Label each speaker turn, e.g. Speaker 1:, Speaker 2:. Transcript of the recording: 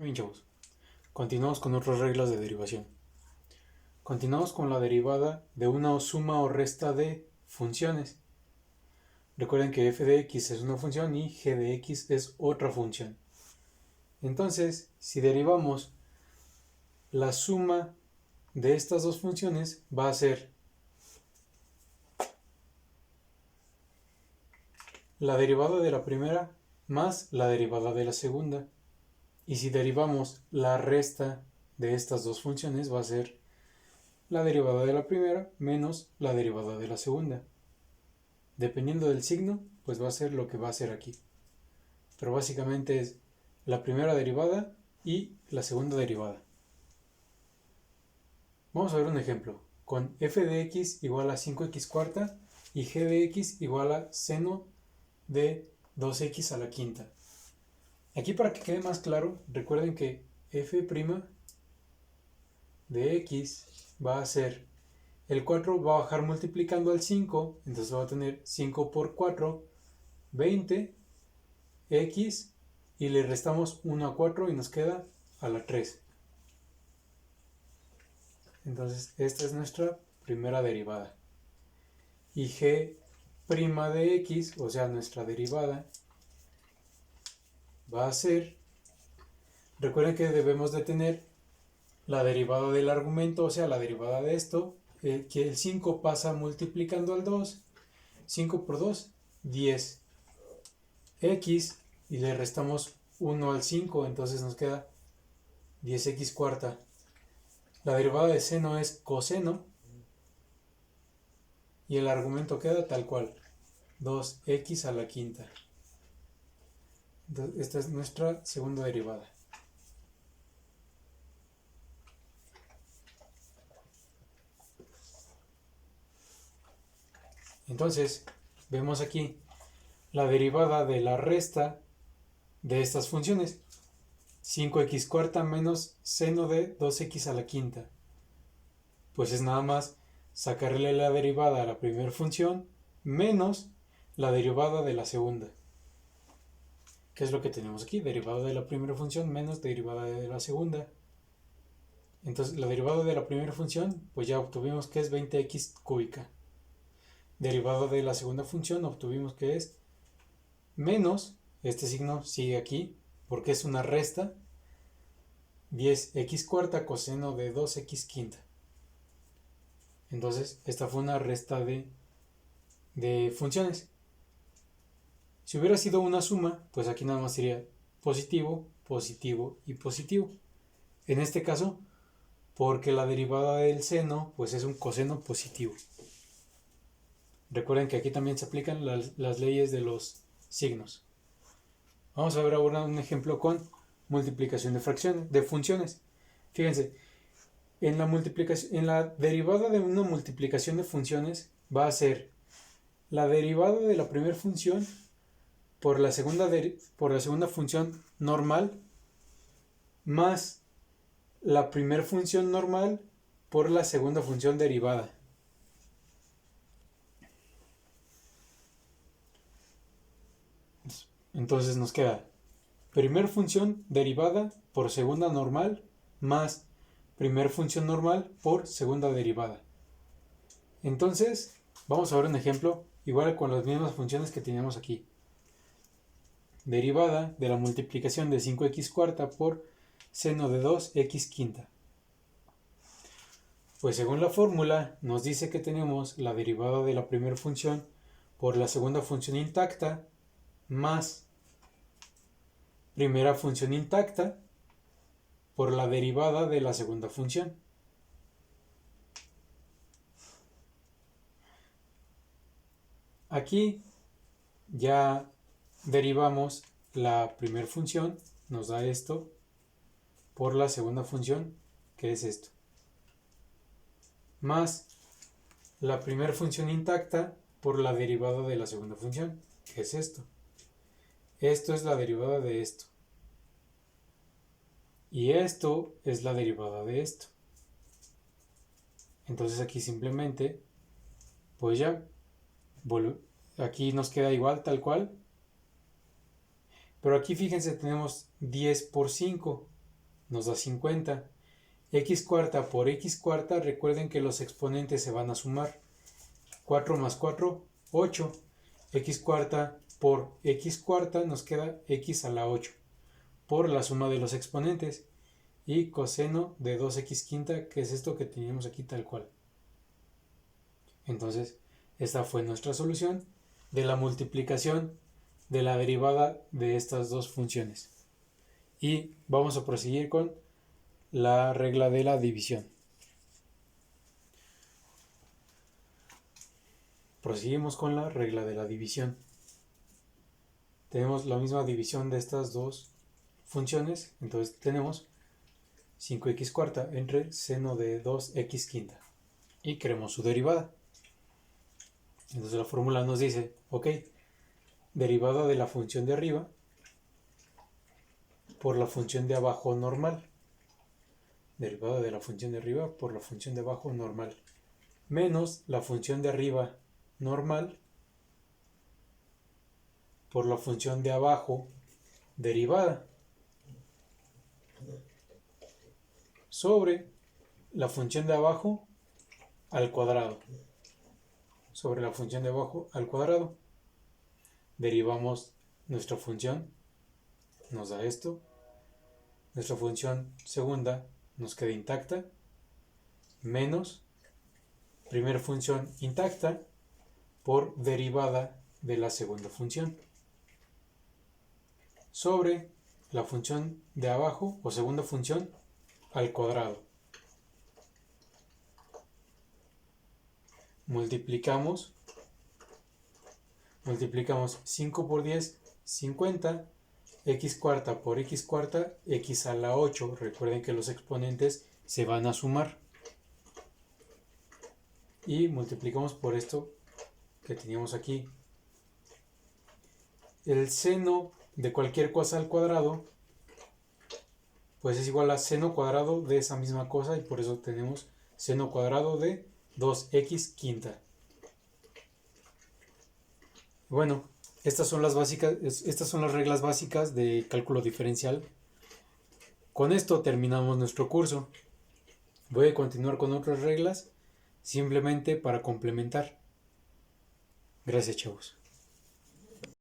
Speaker 1: Bien, chavos. Continuamos con otras reglas de derivación. Continuamos con la derivada de una suma o resta de funciones. Recuerden que f de x es una función y g de x es otra función. Entonces, si derivamos la suma de estas dos funciones, va a ser la derivada de la primera más la derivada de la segunda. Y si derivamos la resta de estas dos funciones, va a ser la derivada de la primera menos la derivada de la segunda. Dependiendo del signo, pues va a ser lo que va a ser aquí. Pero básicamente es la primera derivada y la segunda derivada. Vamos a ver un ejemplo. Con f de x igual a 5x cuarta y g de x igual a seno de 2x a la quinta. Aquí, para que quede más claro, recuerden que f' de x va a ser, el 4 va a bajar multiplicando al 5, entonces va a tener 5 por 4, 20, x, y le restamos 1 a 4 y nos queda a la 3. Entonces esta es nuestra primera derivada. Y g' de x, o sea nuestra derivada, va a ser, recuerden que debemos de tener la derivada del argumento, o sea la derivada de esto, que el 5 pasa multiplicando al 2, 5 por 2, 10, x, y le restamos 1 al 5, entonces nos queda 10x cuarta. La derivada de seno es coseno, y el argumento queda tal cual, 2x a la quinta. Entonces, esta es nuestra segunda derivada. Entonces, vemos aquí la derivada de la resta de estas funciones. 5x cuarta menos seno de 2x a la quinta. Pues es nada más sacarle la derivada a la primera función menos la derivada de la segunda. ¿Qué es lo que tenemos aquí? Derivada de la primera función menos derivada de la segunda. Entonces la derivada de la primera función, pues ya obtuvimos que es 20x cúbica. Derivada de la segunda función obtuvimos que es menos, este signo sigue aquí porque es una resta, 10x cuarta coseno de 2x quinta. Entonces esta fue una resta de funciones. Si hubiera sido una suma, pues aquí nada más sería positivo, positivo y positivo. En este caso, porque la derivada del seno pues es un coseno positivo. Recuerden que aquí también se aplican las leyes de los signos. Vamos a ver ahora un ejemplo con multiplicación de fracciones, de funciones. Fíjense, en la derivada de una multiplicación de funciones va a ser la derivada de la primera función por la segunda función normal más la primera función normal por la segunda función derivada. Entonces nos queda primera función derivada por segunda normal más primera función normal por segunda derivada. Entonces vamos a ver un ejemplo igual con las mismas funciones que teníamos aquí. Derivada de la multiplicación de 5x cuarta por seno de 2x quinta. Pues según la fórmula nos dice que tenemos la derivada de la primera función por la segunda función intacta más primera función intacta por la derivada de la segunda función. Aquí ya derivamos la primera función, nos da esto, por la segunda función, que es esto, más la primera función intacta por la derivada de la segunda función, que es esto. Esto es la derivada de esto. Y esto es la derivada de esto. Entonces aquí simplemente, pues ya, aquí nos queda igual, tal cual. Pero aquí fíjense, tenemos 10 por 5. nos da 50. X cuarta por X cuarta, recuerden que los exponentes se van a sumar. 4 más 4, 8. X cuarta por X cuarta nos queda X a la 8. Por la suma de los exponentes. Y coseno de 2X quinta, que es esto que teníamos aquí tal cual. Entonces, esta fue nuestra solución de la multiplicación de la derivada de estas dos funciones. Y vamos a proseguir con la regla de la división. Proseguimos con la regla de la división. Tenemos la misma división de estas dos funciones, entonces tenemos 5x cuarta entre seno de 2x quinta y queremos su derivada. Entonces la fórmula nos dice, ok, derivada de la función de arriba por la función de abajo normal. Derivada de la función de arriba por la función de abajo normal. Menos la función de arriba normal por la función de abajo derivada. Sobre la función de abajo al cuadrado. Sobre la función de abajo al cuadrado. Derivamos nuestra función. Nos da esto. Nuestra función segunda nos queda intacta. Menos primera función intacta por derivada de la segunda función. Sobre la función de abajo o segunda función al cuadrado. Multiplicamos 5 por 10, 50, x cuarta por x cuarta, x a la 8. Recuerden que los exponentes se van a sumar. Y multiplicamos por esto que teníamos aquí. El seno de cualquier cosa al cuadrado pues es igual a seno cuadrado de esa misma cosa, y por eso tenemos seno cuadrado de 2x quinta. Bueno, estas son las reglas básicas de cálculo diferencial. Con esto terminamos nuestro curso. Voy a continuar con otras reglas simplemente para complementar. Gracias, chavos.